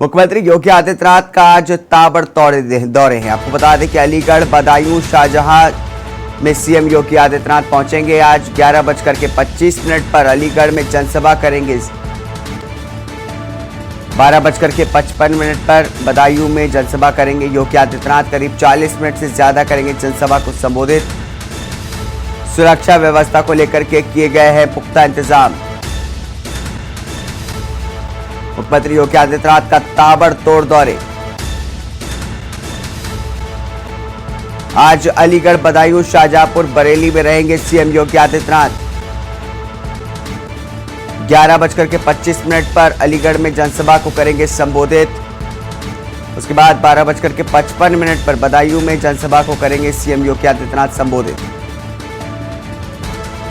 मुख्यमंत्री योगी आदित्यनाथ का आज ताबड़तोड़ दौरे हैं। आपको बता दें कि अलीगढ़, बदायूं, शाहजहां में सीएम योगी आदित्यनाथ पहुंचेंगे। आज 11:25 पर अलीगढ़ में जनसभा करेंगे। 12:55 पर बदायूं में जनसभा करेंगे। योगी आदित्यनाथ करीब 40 मिनट से ज्यादा करेंगे जनसभा को संबोधित। सुरक्षा व्यवस्था को लेकर के किए गए हैं पुख्ता इंतजाम। मुख्यमंत्री योगी आदित्यनाथ का ताबड़तोड़ दौरे। आज अलीगढ़, बदायूं, शाहजहांपुर, बरेली में रहेंगे सीएम योगी आदित्यनाथ। 11:25 पर अलीगढ़ में जनसभा को करेंगे संबोधित। उसके बाद 12:55 पर बदायूं में जनसभा को करेंगे सीएम योगी आदित्यनाथ संबोधित।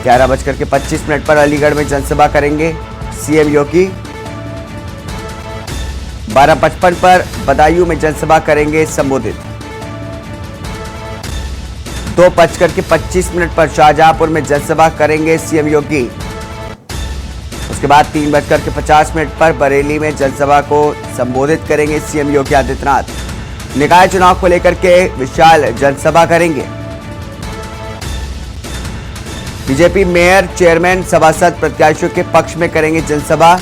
11:25 पर अलीगढ़ में जनसभा करेंगे सीएम योगी। 12:55 पर बदायूं में जनसभा करेंगे संबोधित। 2:25 पर शाहजहांपुर में जनसभा करेंगे सीएम योगी। उसके बाद 3:50 पर बरेली में जनसभा को संबोधित करेंगे सीएम योगी आदित्यनाथ। निकाय चुनाव को लेकर के विशाल जनसभा करेंगे। बीजेपी मेयर, चेयरमैन, सभासद प्रत्याशियों के पक्ष में करेंगे जनसभा।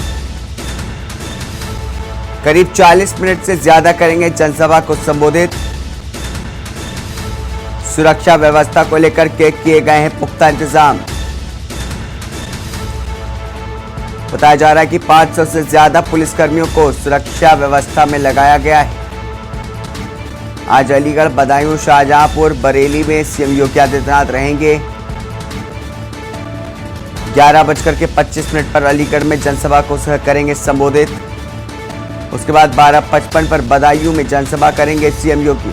करीब 40 मिनट से ज्यादा करेंगे जनसभा को संबोधित। सुरक्षा व्यवस्था को लेकर के किए गए हैं पुख्ता इंतजाम। बताया जा रहा है कि 500 से ज्यादा पुलिसकर्मियों को सुरक्षा व्यवस्था में लगाया गया है। आज अलीगढ़, बदायूं, शाहजहांपुर, बरेली में सीएम योगी आदित्यनाथ रहेंगे। 11:25 पर अलीगढ़ में जनसभा को करेंगे संबोधित। उसके बाद 12:55 पर बदायूं में जनसभा करेंगे सीएम योगी।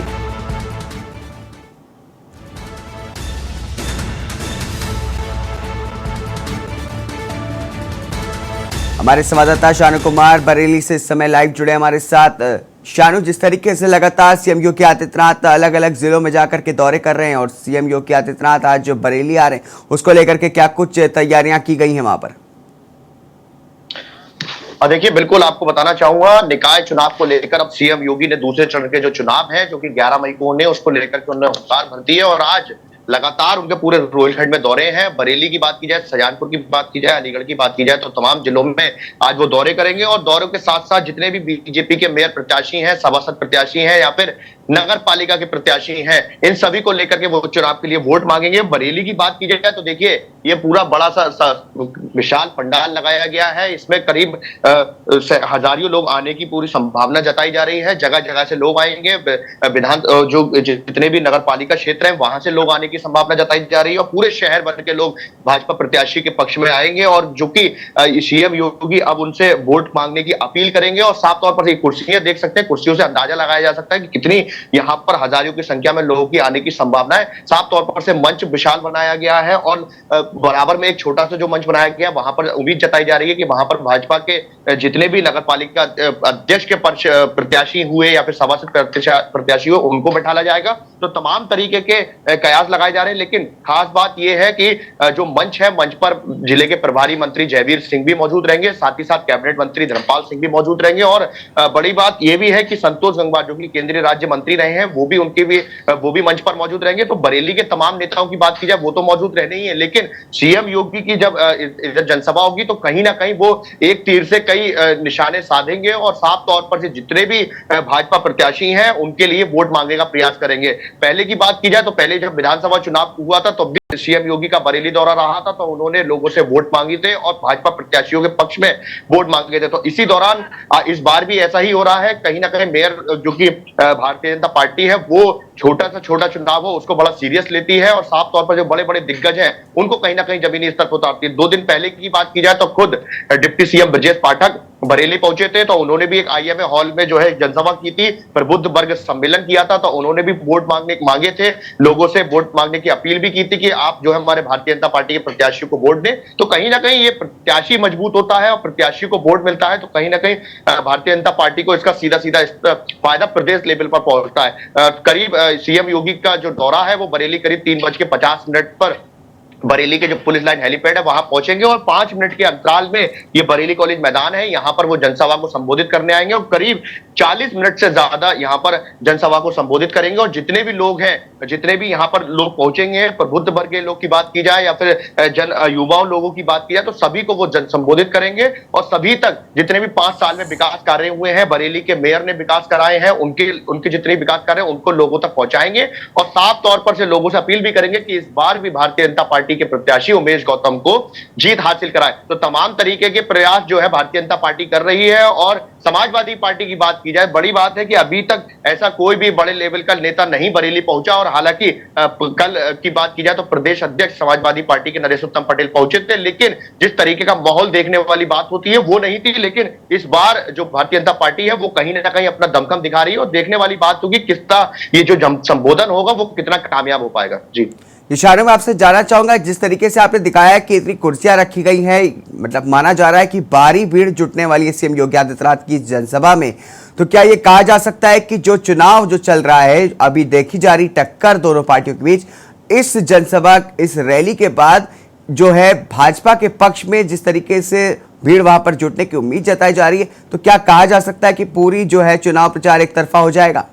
हमारे संवाददाता शानू कुमार बरेली से इस समय लाइव जुड़े हमारे साथ। शानू, जिस तरीके से लगातार सीएम योगी आदित्यनाथ अलग अलग जिलों में जाकर के दौरे कर रहे हैं और सीएम योगी आदित्यनाथ आज जो बरेली आ रहे हैं, उसको लेकर के क्या कुछ तैयारियां की गई हैं वहां पर? देखिए, बिल्कुल आपको बताना चाहूंगा, निकाय चुनाव को लेकर अब सीएम योगी ने दूसरे चरण के जो चुनाव है जो कि 11 मई को होने, उसको लेकर के उन्होंने हुंकार भर दी है और आज लगातार उनके पूरे रोहिलखंड में दौरे हैं। बरेली की बात की जाए, शाहजहांपुर की बात की जाए, अलीगढ़ की बात की जाए, तो तमाम जिलों में आज वो दौरे करेंगे और दौरों के साथ साथ जितने भी बीजेपी के मेयर प्रत्याशी हैं, सभासद प्रत्याशी हैं या फिर नगर पालिका के प्रत्याशी हैं, इन सभी को लेकर के वो चुनाव के लिए वोट मांगेंगे। बरेली की बात की जाए तो देखिए, ये पूरा बड़ा सा विशाल पंडाल लगाया गया है। इसमें करीब हजारों लोग आने की पूरी संभावना जताई जा रही है। जगह जगह से लोग आएंगे। विधान जो जितने भी नगर पालिका क्षेत्र हैं, वहां से लोग आने की संभावना जताई जा रही है और पूरे शहर भर के लोग भाजपा प्रत्याशी के पक्ष में आएंगे और जो कि सीएम योगी अब उनसे वोट मांगने की अपील करेंगे। और साफ तौर पर कुर्सियां देख सकते हैं, कुर्सियों से अंदाजा लगाया जा सकता है कि कितनी यहां पर हजारों की संख्या में लोगों की आने की संभावना है। साफ तौर पर से मंच विशाल बनाया गया है और बराबर में एक छोटा सा जो मंच बनाया गया, वहां पर उम्मीद जताई जा रही है कि वहां पर भाजपा के जितने भी नगर पालिका अध्यक्ष के प्रत्याशी हुए या फिर सभासद प्रत्याशी हुए, उनको बैठाला जाएगा। तो तमाम तरीके के कयास लगाए जा रहे हैं। लेकिन खास बात यह है कि जो मंच है, मंच पर जिले के प्रभारी मंत्री जयवीर सिंह भी मौजूद रहेंगे, साथ ही साथ कैबिनेट मंत्री धर्मपाल सिंह भी मौजूद रहेंगे और बड़ी बात यह भी है कि संतोष गंगवार जो कि केंद्रीय राज्य मंत्री रहे हैं, वो भी मंच पर मौजूद रहेंगे। तो बरेली के तमाम नेताओं की बात की जाए, वो तो मौजूद रहने ही है, लेकिन सीएम योगी की जब इधर जनसभा होगी तो कहीं ना कहीं वो एक तीर से कई निशाने साधेंगे और साफ तौर पर से जितने भी भाजपा प्रत्याशी हैं उनके लिए वोट मांगने का प्रयास करेंगे। पहले की बात की जाए तो पहले जब विधानसभा चुनाव हुआ था तो सीएम योगी का बरेली दौरा रहा था, तो उन्होंने लोगों से वोट मांगी थे और भाजपा प्रत्याशियों के पक्ष में वोट मांगे थे। तो इसी दौरान इस बार भी ऐसा ही हो रहा है। कहीं ना कहीं मेयर जो कि भारतीय जनता पार्टी है, वो छोटा चुनाव हो उसको बड़ा सीरियस लेती है और साफ तौर पर जो बड़े बड़े दिग्गज हैं उनको कहीं ना कहीं जमीनी स्तर पर उतारती है। 2 दिन पहले की बात की जाए तो खुद डिप्टी सीएम ब्रजेश पाठक बरेली पहुंचे थे, तो उन्होंने भी एक आईएमए हॉल में जो है जनसभा की थी, प्रबुद्ध वर्ग सम्मेलन किया था, तो उन्होंने भी वोट मांगे थे, लोगों से वोट मांगने की अपील भी की थी कि आप जो है हमारे भारतीय जनता पार्टी के प्रत्याशी को वोट दें। तो कहीं ना कहीं ये प्रत्याशी मजबूत होता है और प्रत्याशी को वोट मिलता है तो कहीं ना कहीं भारतीय जनता पार्टी को इसका सीधा फायदा प्रदेश लेवल पर पहुंचता है। करीब सीएम योगी का जो दौरा है वो बरेली करीब 3:50 पर बरेली के जो पुलिस लाइन हेलीपैड है वहां पहुंचेंगे और 5 मिनट के अंतराल में ये बरेली कॉलेज मैदान है, यहाँ पर वो जनसभा को संबोधित करने आएंगे और करीब 40 मिनट से ज्यादा यहाँ पर जनसभा को संबोधित करेंगे। और जितने भी लोग हैं, जितने भी यहाँ पर लोग पहुंचेंगे, प्रबुद्ध वर्ग के लोग की बात की जाए या फिर युवाओं लोगों की बात की जाए, तो सभी को वो जन संबोधित करेंगे और सभी तक जितने भी 5 साल में विकास कार्य हुए हैं, बरेली के मेयर ने विकास कराए हैं, उनके जितने विकास कार्य हैं उनको लोगों तक पहुंचाएंगे। और साफ तौर पर से लोगों से अपील भी करेंगे कि इस बार भी भारतीय जनता पार्टी के प्रत्याशी उमेश गौतम को जीत हासिल कराए। तो तमाम तरीके के प्रयास जो है भारतीय जनता पार्टी कर रही है। और समाजवादी पार्टी की बात की जाए, बड़ी बात है कि अभी तक ऐसा कोई भी बड़े लेवल का नेता नहीं बरेली पहुंचा। और हालांकि कल की बात की जाए तो प्रदेश अध्यक्ष समाजवादी पार्टी के नरेश उत्तम पटेल पहुंचे थे, लेकिन जिस तरीके का माहौल देखने वाली बात होती है वो नहीं थी। लेकिन इस बार जो भारतीय जनता पार्टी है वो कहीं ना कहीं अपना दमखम दिखा रही है और देखने वाली बात होगी किसका ये जो संबोधन होगा वो कितना कामयाब हो पाएगा। जी इशारे में आपसे जानना चाहूंगा, जिस तरीके से आपने दिखाया कि इतनी कुर्सियां रखी गई हैं, मतलब माना जा रहा है कि भारी भीड़ जुटने वाली है सीएम योगी आदित्यनाथ की जनसभा में, तो क्या ये कहा जा सकता है कि जो चुनाव जो चल रहा है, अभी देखी जा रही टक्कर दोनों पार्टियों के बीच, इस जनसभा, इस रैली के बाद जो है भाजपा के पक्ष में जिस तरीके से भीड़ वहां पर जुटने की उम्मीद जताई जा रही है, तो क्या कहा जा सकता है कि पूरी जो है चुनाव प्रचार एक तरफा हो जाएगा?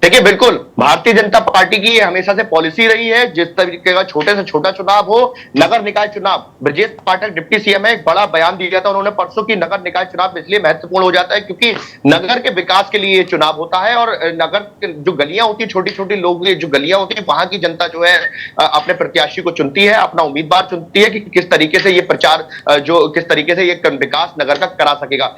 देखिए, बिल्कुल भारतीय जनता पार्टी की हमेशा से पॉलिसी रही है, जिस तरीके का छोटे से छोटा चुनाव हो, नगर निकाय चुनाव। ब्रजेश पाठक डिप्टी सीएम है, एक बड़ा बयान दिया था उन्होंने परसों की नगर निकाय चुनाव इसलिए महत्वपूर्ण हो जाता है क्योंकि नगर के विकास के लिए ये चुनाव होता है। और नगर जो गलियां होती है, छोटी छोटी लोग जो गलियां होती है, वहां की जनता जो है अपने प्रत्याशी को चुनती है, अपना उम्मीदवार चुनती है कि किस तरीके से ये प्रचार जो किस तरीके से ये विकास नगर का करा सकेगा।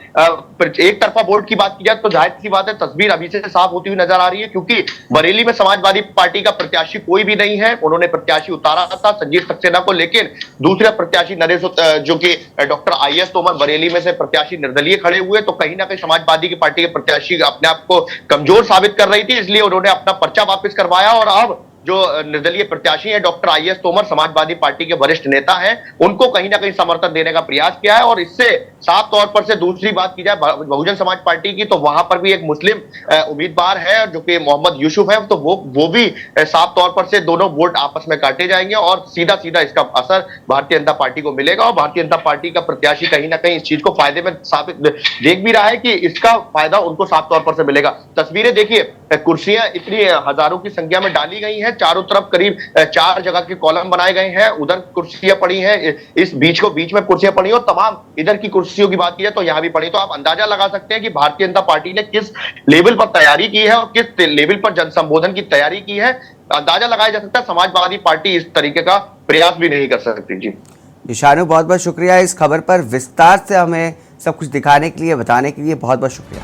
एक तरफा वोट की बात की जाए तो जाहिर सी बात है तस्वीर अभी से साफ होती हुई नजर आ रही है, क्योंकि बरेली में समाजवादी पार्टी का प्रत्याशी कोई भी नहीं है। उन्होंने प्रत्याशी उतारा था संजीव सक्सेना को, लेकिन दूसरे प्रत्याशी नरेश जो कि डॉक्टर आईएस तोमर बरेली में से प्रत्याशी निर्दलीय खड़े हुए, तो कहीं ना कहीं समाजवादी की पार्टी के प्रत्याशी अपने आप को कमजोर साबित कर रही थी, इसलिए उन्होंने अपना पर्चा वापस करवाया। और अब जो निर्दलीय प्रत्याशी है doctor I S Tomar, Samajwadi party के वरिष्ठ नेता हैं, उनको कहीं ना कहीं समर्थन देने का प्रयास किया है। और इससे साफ तौर पर से दूसरी बात की जाए बहुजन समाज पार्टी की, तो वहां पर भी एक मुस्लिम उम्मीदवार है जो कि मोहम्मद यूसुफ है, तो वो भी साफ तौर पर से दोनों वोट आपस में काटे जाएंगे और सीधा सीधा इसका असर भारतीय जनता पार्टी को मिलेगा। और भारतीय जनता पार्टी का प्रत्याशी कहीं ना कहीं इस चीज को फायदे में साबित देख भी रहा है कि इसका फायदा उनको साफ तौर पर से मिलेगा। तस्वीरें देखिए, कुर्सियां इतनी हजारों की संख्या में डाली गई हैं, चारों तरफ करीब 4 जगह के कॉलम बनाए गए हैं, उधर कुर्सियां पड़ी हैं, इस बीच में कुर्सियां पड़ी और तमाम इधर की कुर्सियों की बात की जाए तो यहां भी पड़ी। तो आप अंदाजा लगा सकते हैं कि भारतीय जनता पार्टी ने किस लेवल पर तैयारी की है और किस लेवल पर जन संबोधन की तैयारी की है, अंदाजा लगाया जा सकता है। समाजवादी पार्टी इस तरीके का प्रयास भी नहीं कर सकती। जी शानू, बहुत बहुत शुक्रिया इस खबर पर विस्तार से हमें सब कुछ दिखाने के लिए, बताने के लिए बहुत बहुत शुक्रिया।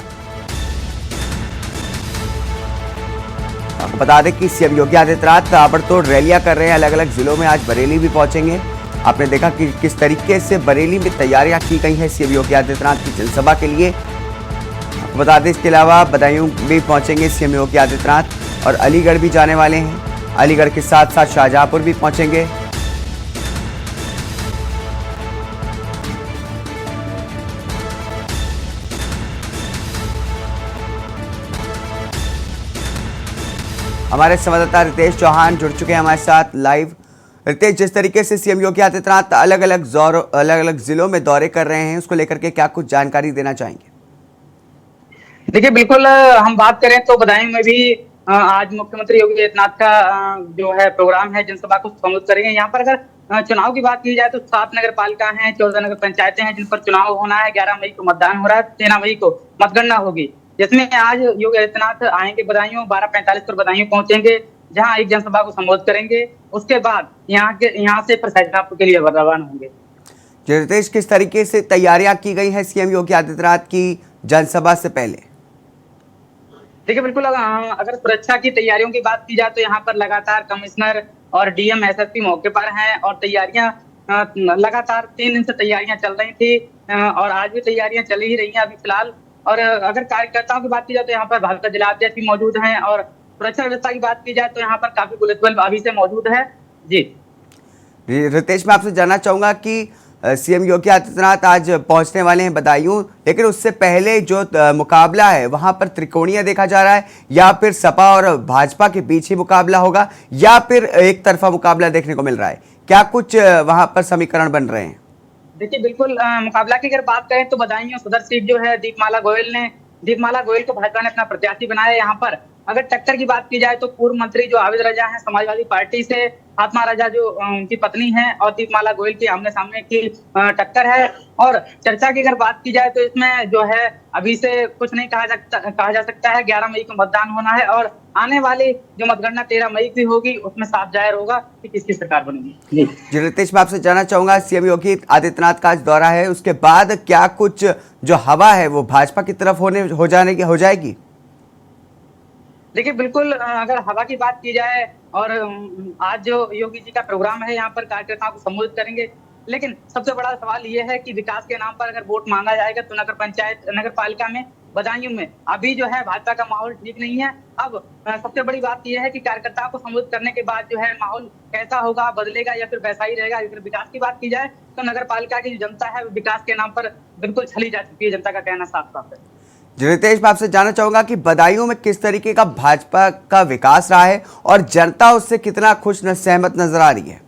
आपको बता दें कि सीएम योगी आदित्यनाथ ताबड़तोड़ रैलियां कर रहे हैं अलग अलग जिलों में, आज बरेली भी पहुंचेंगे। आपने देखा कि किस तरीके से बरेली में तैयारियां की गई हैं सीएम योगी आदित्यनाथ की जनसभा के लिए। आपको बता दें इसके अलावा बदायूं भी पहुंचेंगे सीएम योगी आदित्यनाथ और अलीगढ़ भी जाने वाले हैं। अलीगढ़ के साथ साथ शाहजहांपुर भी पहुंचेंगे। हमारे संवाददाता रितेश चौहान जुड़ चुके हैं हमारे साथ लाइव। रितेश, जिस तरीके से सीएम योगी आदित्यनाथ अलग अलग जिलों में दौरे कर रहे हैं, उसको लेकर के क्या कुछ जानकारी देना चाहेंगे? देखिए, बिल्कुल हम बात करें तो बदायूं में भी आज मुख्यमंत्री योगी आदित्यनाथ का जो है प्रोग्राम है, जनसभा को संबोधित करेंगे। यहाँ पर अगर चुनाव की बात की जाए तो 7 नगर पालिका हैं, 14 नगर पंचायतें हैं जिन पर चुनाव होना है। 11 मई को मतदान हो रहा है, 13 मई को मतगणना होगी, जिसमें आज योगी आदित्यनाथ आएंगे बदायूं। 12:45 पर बदायूं पहुंचेंगे, जहां एक जनसभा को संबोधित करेंगे। उसके बाद यहाँ से शाहजहांपुर के लिए रवाना होंगे। रितेश, किस तरीके से तैयारियां की गई हैं सीएम योगी आदित्यनाथ की जनसभा से पहले? देखिए, बिल्कुल अगर सुरक्षा की तैयारियों की बात की जाए तो यहाँ पर लगातार कमिश्नर और डीएम एसएसपी मौके पर हैं और तैयारियां लगातार 3 दिन से तैयारियां चल रही थी और आज भी तैयारियां चल ही रही हैं अभी फिलहाल। और अगर कार्यकर्ताओं की बात की जाए तो यहाँ पर भाजपा जिला अध्यक्ष भी मौजूद हैं और सुरक्षा व्यवस्था की बात की जाए तो यहाँ पर काफी पुलिस बल अभी से मौजूद है। जी रितेश, मैं आपसे जानना चाहूंगा कि सीएम योगी आदित्यनाथ आज पहुंचने वाले हैं बदायूं, लेकिन उससे पहले जो मुकाबला है वहां पर त्रिकोणीय देखा जा रहा है, या फिर सपा और भाजपा के बीच ही मुकाबला होगा, या फिर एक तरफा मुकाबला देखने को मिल रहा है? क्या कुछ वहां पर समीकरण बन रहे हैं? देखिए बिल्कुल मुकाबला की अगर बात करें तो बदायूं सदर सीट जो है दीपमाला गोयल को भाजपा ने अपना प्रत्याशी बनाया है। यहाँ पर अगर टक्कर की बात की जाए तो पूर्व मंत्री जो आबिद रजा हैं समाजवादी पार्टी से, फातिमा रजा जो उनकी पत्नी है, और दीपमाला गोयल की आमने सामने की टक्कर है। और चर्चा की अगर बात की जाए तो इसमें जो है अभी से कुछ नहीं कहा जा सकता है। 11 मई को मतदान होना है और आने वाली जो मतगणना 13 मई की होगी उसमें साफ जाहिर होगा कि किसकी सरकार बनेगी। जी रितेश, मैं आपसे जानना चाहूंगा, सीएम योगी आदित्यनाथ का आज दौरा है, उसके बाद क्या कुछ जो हवा है वो भाजपा की तरफ हो जाएगी? देखिए बिल्कुल अगर हवा की बात की जाए और आज जो योगी जी का प्रोग्राम है यहाँ पर कार्यकर्ताओं को संबोधित करेंगे, लेकिन सबसे बड़ा सवाल ये है कि विकास के नाम पर अगर वोट मांगा जाएगा तो नगर पालिका में बदायूं में अभी जो है भाजपा का माहौल ठीक नहीं है। अब सबसे बड़ी बात यह है कि कार्यकर्ताओं को संबोधित करने के बाद जो है माहौल कैसा होगा, बदलेगा या फिर वैसा ही रहेगा। अगर विकास की बात की जाए तो नगर पालिका की जो जनता है विकास के नाम पर बिल्कुल छली जा चुकी है, जनता का कहना साफ साफ है। रितेश, मैं आपसे जानना चाहूंगा कि बदायूं में किस तरीके का भाजपा का विकास रहा है और जनता उससे कितना सहमत नजर आ रही है?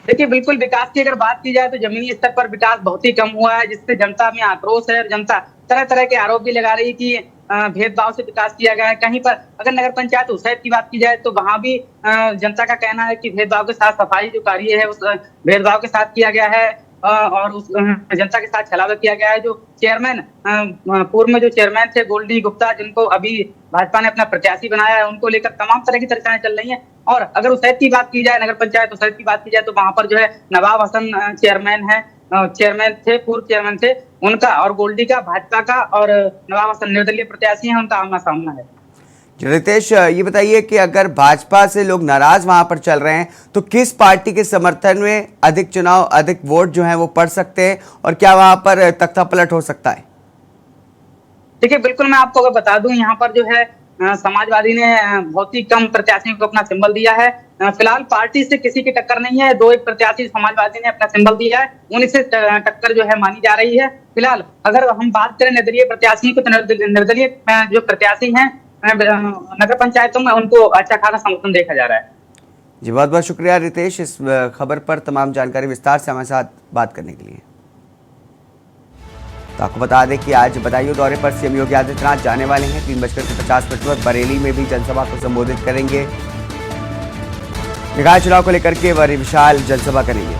देखिए बिल्कुल विकास की अगर बात की जाए तो जमीनी स्तर पर विकास बहुत ही कम हुआ है, जिससे जनता में आक्रोश है। जनता तरह तरह के आरोप भी लगा रही कि भेदभाव से विकास किया गया है। कहीं पर अगर नगर पंचायत उसैद की बात की जाए तो वहां भी जनता का कहना है कि भेदभाव के साथ सफाई जो कार्य है उस भेदभाव के साथ किया गया है और उस जनता के साथ छलावा किया गया है। जो चेयरमैन पूर्व में जो चेयरमैन थे गोल्डी गुप्ता, जिनको अभी भाजपा ने अपना प्रत्याशी बनाया है, उनको लेकर तमाम तरह की चर्चाएं चल रही हैं। और अगर उसैद की बात की जाए, नगर पंचायत उसैद की बात की जाए तो वहां पर जो है नवाब हसन पूर्व चेयरमैन थे, उनका और गोल्डी का, भाजपा का, और नवाब हसन निर्दलीय प्रत्याशी है, उनका आमना सामना है। रितेश, ये बताइए कि अगर भाजपा से लोग नाराज वहां पर चल रहे हैं तो किस पार्टी के समर्थन में अधिक वोट जो हैं वो पड़ सकते हैं, और क्या वहां पर तख्ता पलट हो सकता है? देखिए बिल्कुल मैं आपको अगर बता दूं, यहाँ पर जो है समाजवादी ने बहुत ही कम प्रत्याशियों को अपना सिंबल दिया है। फिलहाल पार्टी से किसी की टक्कर नहीं है, 2-1 प्रत्याशी समाजवादी ने अपना सिंबल दिया है, उन्हीं से टक्कर जो है मानी जा रही है। फिलहाल अगर हम बात करें निर्दलीय प्रत्याशियों को तो निर्दलीय जो प्रत्याशी हैं नगर पंचायतों में उनको अच्छा खासा समर्थन देखा जा रहा है। जी बहुत बहुत शुक्रिया रितेश, इस खबर पर तमाम जानकारी विस्तार से हमारे साथ बात करने के लिए। तो आपको बता दें कि आज बदायूं दौरे पर सीएम योगी आदित्यनाथ जाने वाले हैं। 3:50 पर बरेली में भी जनसभा को संबोधित करेंगे। निकाय चुनाव को लेकर के वह विशाल जनसभा करेंगे।